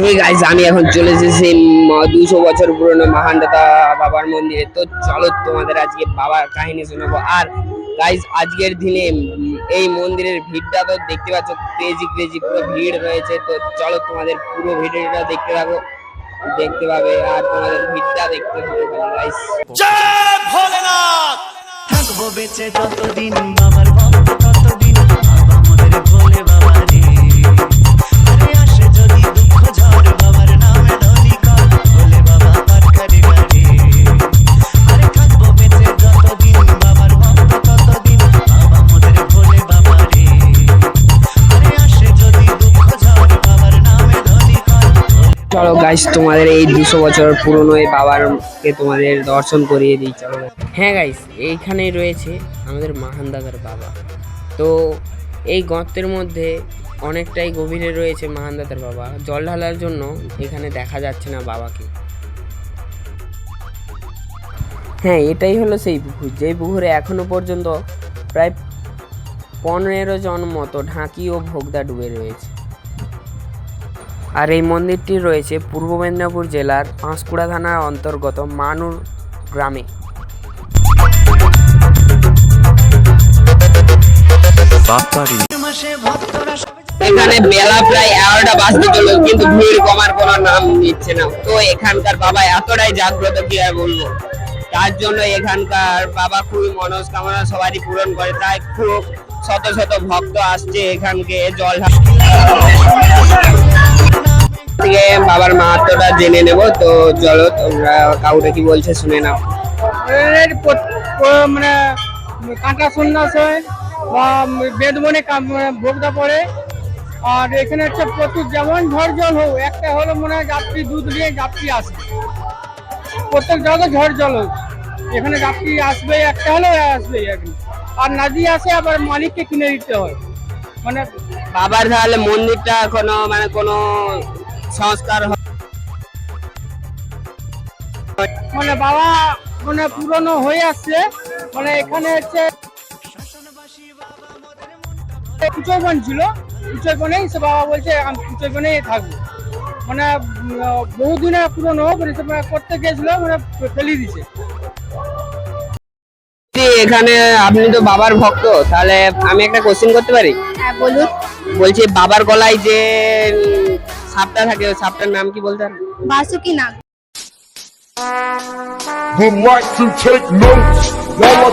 Hey guys, আমি এখন চলে এসেছি 200 বছর পুরনো মহানদাতা বাবার মন্দিরে। তো চলো তোমাদের আজকে বাবার কাহিনী শোনাবো। আর গাইস, আজকের দিনে এই মন্দিরের ভিড়টা তো দেখতে পাচ্ছ, ক্রেজি ক্রেজি পুরো ভিড় রয়েছে। তো চলো তোমাদের পুরো ভিডিওটা দেখতে পাবে আর তোমাদের ভিড়টা দেখতে হবে গাইস। জয় ভোলেনাথ। থাকবো বেঁচে যতদিন বাবার ভক্ত ততদিন, বাবা মোদের ভোলে বাবা রে। আরে আসে যদি দুঃখ ঝড় বাবার নামে ধনী কর, ভোলে বাবা তার কারে কারে। আরে থাকবো বেঁচে যতদিন বাবার ভক্ত ততদিন, বাবা মোদের ভোলে বাবা রে। আরে আসে যদি দুঃখ ঝড় বাবার নামে ধনী কর। চলো গাইস, তোমাদের এই 200 বছর পুরনো এই বাবারকে তোমাদের দর্শন করিয়ে দিই। চলো। হ্যাঁ গাইস, এইখানেই রয়েছে আমাদের মহানদাদার বাবা। তো এই গর্তের মধ্যে অনেকটাই গভীরে রয়েছে মহানদাদার বাবা। জল ঢালার জন্য এখানে দেখা যাচ্ছে না বাবাকে। হ্যাঁ, এটাই হলো সেই পুকুর, যেই পুকুরে এখনো পর্যন্ত প্রায় 15 জন মতো ঢাকি ও ভোগদা ডুবে রয়েছে। আর এই মন্দিরটি রয়েছে পূর্ব মেদিনীপুর জেলার পাঁশকুড়া থানার অন্তর্গত মানুর গ্রামে। এখানে বেলা প্রায় 11টা বাজতে চলল, কিন্তু ভিড় কমার কোনো নাম নিচ্ছে না। তো এখানকার বাবা এতটাই জাগ্রত, কি আর বলবো। তার জন্য এখানকার বাবা খুবই মনস্কামনা সবারই পূরণ করে। তাই খুব শত শত ভক্ত আসছে এখানকে জল থেকে বাবার মাহাত্ম্যটা জেনে নেব। তো চলো, তোমরা কাউকে কি বলছে শুনে নাও। মানে কাঁটা সন্ন্যাস হয় বা বেদমনে ভোগদা পড়ে। আর এখানে হচ্ছে প্রচুর, যেমন ঝড় জল হোক, একটা হলো মনে হয় যাত্রী দুধ নিয়ে যাত্রী আসে, প্রত্যেক জায়গায় ঝড় জল হোক এখানে যাত্রী আসবে, একটা হলেও আসবে এখন। আর নদী আসে, আবার মালিককে কিনে দিতে হয়। মানে বাবার তাহলে মন্দিরটা এখনো মানে কোনো সংস্কার মানে বাবা মানে পুরনো হয়ে আসছে। মানে এখানে হচ্ছে কুচইবন ছিল, কুচইবনেই সে বাবা বলছে আমি কুচইবনেই থাকবো। মানে বহুদিনের পুরনো, মানে করতে গেছিল, মানে ফেলে দিছে। এখানে আপনি তো বাবার ভক্ত, তাহলে আমি একটা কোশ্চেন করতে পারি? হ্যাঁ বলুন। বলছি, বাবার গলায় যে সাপটা থাকে, ওই সাপটার নাম কি বলতে পারেন? বাসুকি নাগ। would like to take notes while I